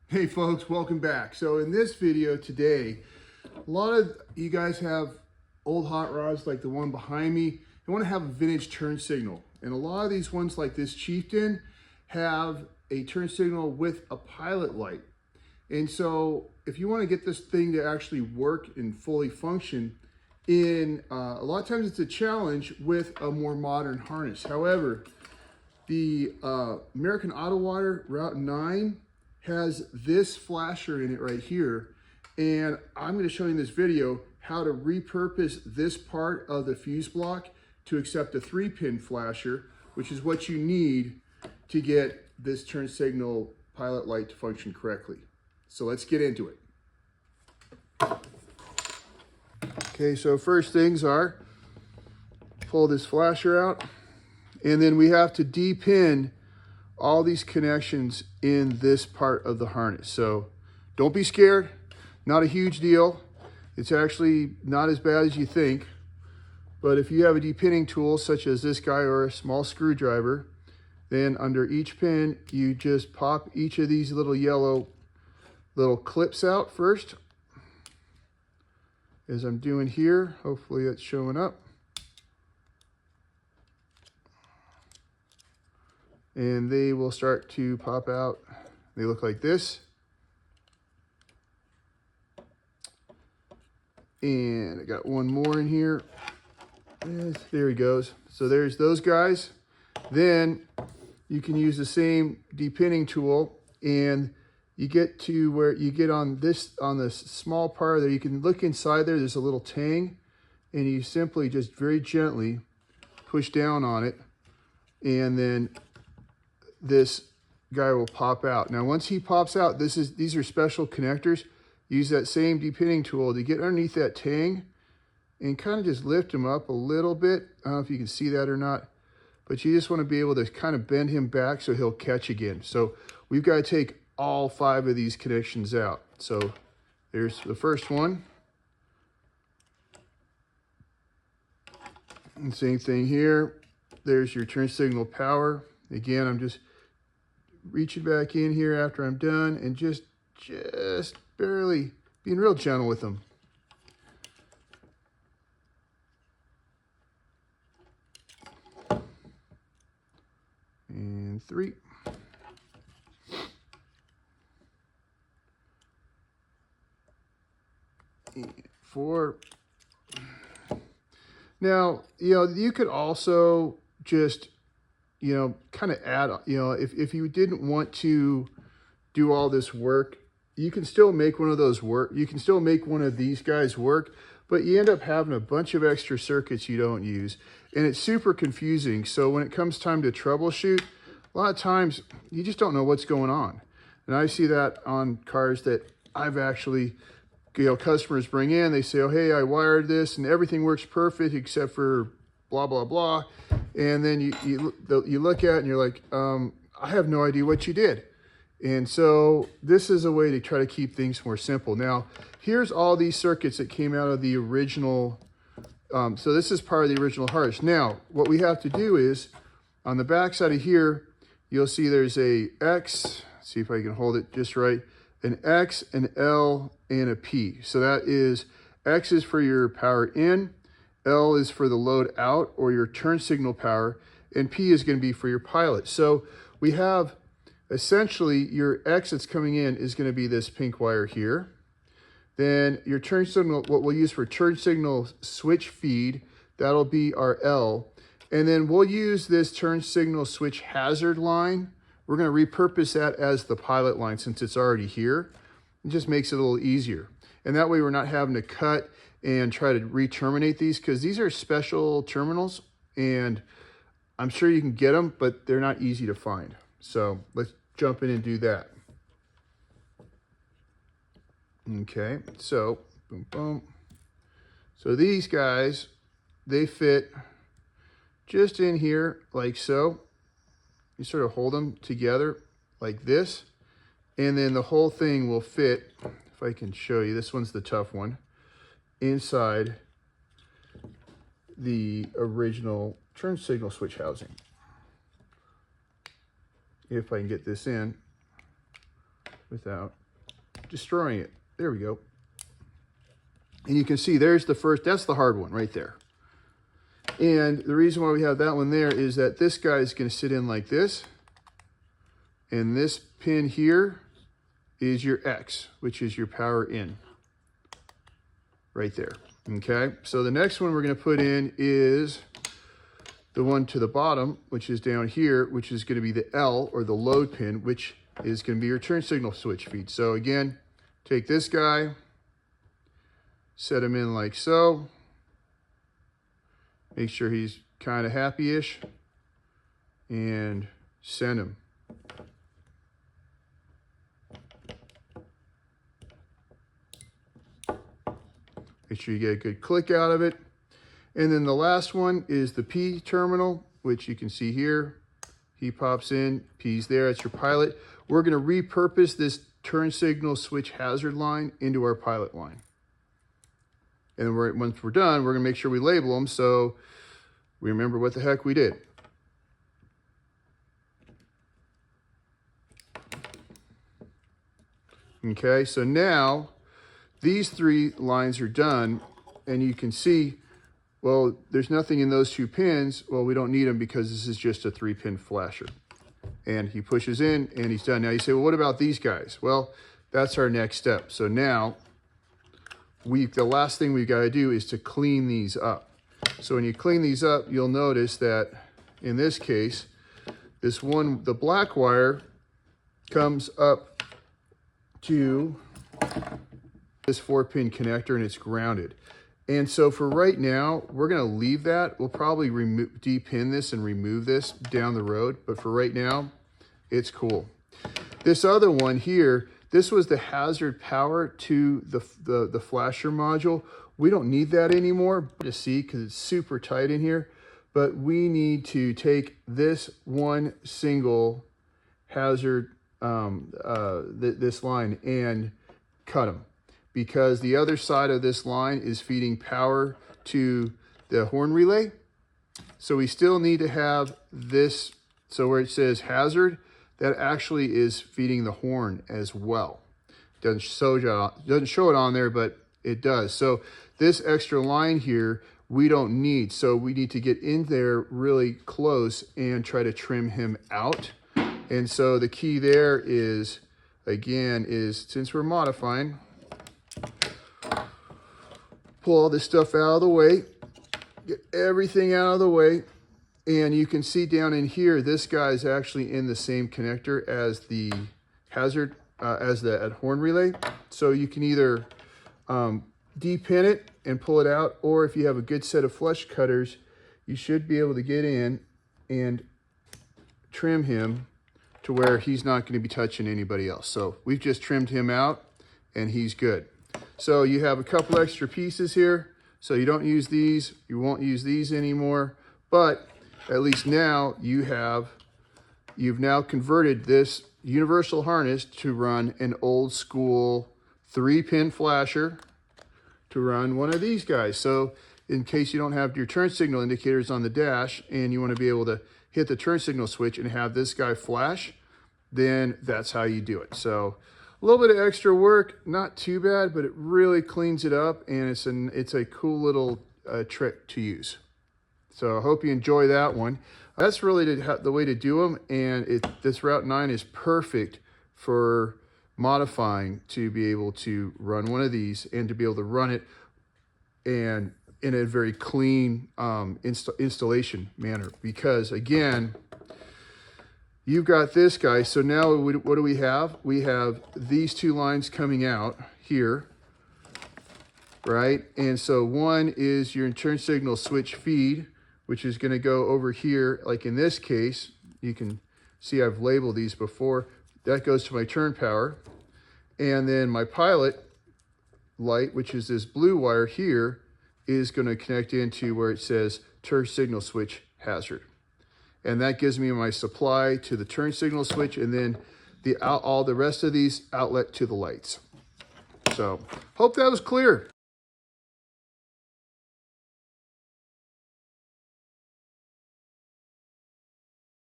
Hey folks, welcome back. So in this video today, a lot of you guys have old hot rods like the one behind me. You want to have a vintage turn signal. And a lot of these ones like this Chieftain have a turn signal with a pilot light. And so if you want to get this thing to actually work and fully function, a lot of times it's a challenge with a more modern harness. However, the American Autowire Route 9 has this flasher in it right here, and I'm going to show you in this video how to repurpose this part of the fuse block to accept a 3-pin flasher, which is what you need to get this turn signal pilot light to function correctly. So let's get into it. Okay, so first things are pull this flasher out, and then we have to de-pin all these connections in this part of the harness. So don't be scared, not a huge deal. It's actually not as bad as you think. But if you have a de-pinning tool such as this guy or a small screwdriver, then under each pin, you just pop each of these little yellow little clips out first, as I'm doing here. Hopefully that's showing up. And they will start to pop out. They look like this. And I got one more in here. Yes, there he goes. So there's those guys. Then you can use the same de-pinning tool, and you get to where you get on this small part there. You can look inside there. There's a little tang, and you simply just very gently push down on it, and then this guy will pop out. Now, once he pops out, these are special connectors. Use that same de-pinning tool to get underneath that tang and kind of just lift him up a little bit. I don't know if you can see that or not, but you just want to be able to kind of bend him back so he'll catch again. So we've got to take all 5 of these connections out. So there's the first one. And same thing here. There's your turn signal power. Again, I'm just reaching back in here after I'm done and just barely being real gentle with them. And 3. And 4. Now, you could also just kind of add, if you didn't want to do all this work, you can still make one of those work. You can still make one of these guys work, but you end up having a bunch of extra circuits you don't use, and it's super confusing. So when it comes time to troubleshoot, a lot of times you just don't know what's going on. And I see that on cars that I've actually, customers bring in, they say, oh, hey, I wired this and everything works perfect except for blah, blah, blah. And then you look at it and you're like, I have no idea what you did. And so this is a way to try to keep things more simple. Now, here's all these circuits that came out of the original. So this is part of the original harness. Now, what we have to do is, on the back side of here, you'll see there's a X. Let's see if I can hold it just right. An X, an L, and a P. So that is, X is for your power in, L is for the load out or your turn signal power, and P is going to be for your pilot. So we have essentially your X that's coming in is going to be this pink wire here. Then your turn signal, what we'll use for turn signal switch feed, that'll be our L. And then we'll use this turn signal switch hazard line. We're going to repurpose that as the pilot line since it's already here. It just makes it a little easier. And that way we're not having to cut and try to re-terminate these, because these are special terminals and I'm sure you can get them, but they're not easy to find. So let's jump in and do that. Okay, so boom, boom. So these guys, they fit just in here like so. You sort of hold them together like this, and then the whole thing will fit, if I can show you, this one's the tough one, inside the original turn signal switch housing. If I can get this in. without destroying it. There we go. And you can see there's the first, that's the hard one right there. And the reason why we have that one there is that this guy is going to sit in like this. And this pin here is your X, which is your power in. Right there. Okay, so the next one we're going to put in is the one to the bottom, which is down here, which is going to be the L, or the load pin, which is going to be your turn signal switch feed. So again, take this guy, set him in like so. Make sure he's kind of happy-ish, and send him. Make sure you get a good click out of it. And then the last one is the P terminal, which you can see here. He pops in, P's there, it's your pilot. We're gonna repurpose this turn signal switch hazard line into our pilot line. And then once we're done, we're gonna make sure we label them so we remember what the heck we did. Okay, so now these three lines are done, and you can see, well, there's nothing in those two pins. Well, we don't need them because this is just a 3-pin flasher. And he pushes in and he's done. Now you say, well, what about these guys? Well, that's our next step. So now the last thing we've got to do is to clean these up. So when you clean these up, you'll notice that in this case, this one, the black wire comes up to this 4-pin connector and it's grounded. And so for right now, we're going to leave that. We'll probably de-pin this and remove this down the road. But for right now, it's cool. This other one here, this was the hazard power to the flasher module. We don't need that anymore to see because it's super tight in here. But we need to take this one single hazard, this line, and cut them. Because the other side of this line is feeding power to the horn relay. So we still need to have this, so where it says hazard, that actually is feeding the horn as well. Doesn't show it on there, but it does. So this extra line here, we don't need. So we need to get in there really close and try to trim him out. And so the key there is, again, since we're modifying, pull all this stuff out of the way, get everything out of the way, and you can see down in here, this guy is actually in the same connector as the hazard, as the horn relay. So you can either de-pin it and pull it out, or if you have a good set of flush cutters, you should be able to get in and trim him to where he's not going to be touching anybody else. So we've just trimmed him out and he's good. So you have a couple extra pieces here. So you don't use these, you won't use these anymore, but at least now you've now converted this universal harness to run an old school 3-pin flasher to run one of these guys. So in case you don't have your turn signal indicators on the dash and you want to be able to hit the turn signal switch and have this guy flash, then that's how you do it. So a little bit of extra work, not too bad, but it really cleans it up, and it's a cool little trick to use. So I hope you enjoy that one. That's really the way to do them, and this Route 9 is perfect for modifying to be able to run one of these and to be able to run it and in a very clean installation manner. Because again, you've got this guy, so now what do we have? We have these two lines coming out here, right? And so one is your turn signal switch feed, which is gonna go over here, like in this case, you can see I've labeled these before. That goes to my turn power. And then my pilot light, which is this blue wire here, is gonna connect into where it says turn signal switch hazard. And that gives me my supply to the turn signal switch, and then all the rest of these outlet to the lights. So hope that was clear.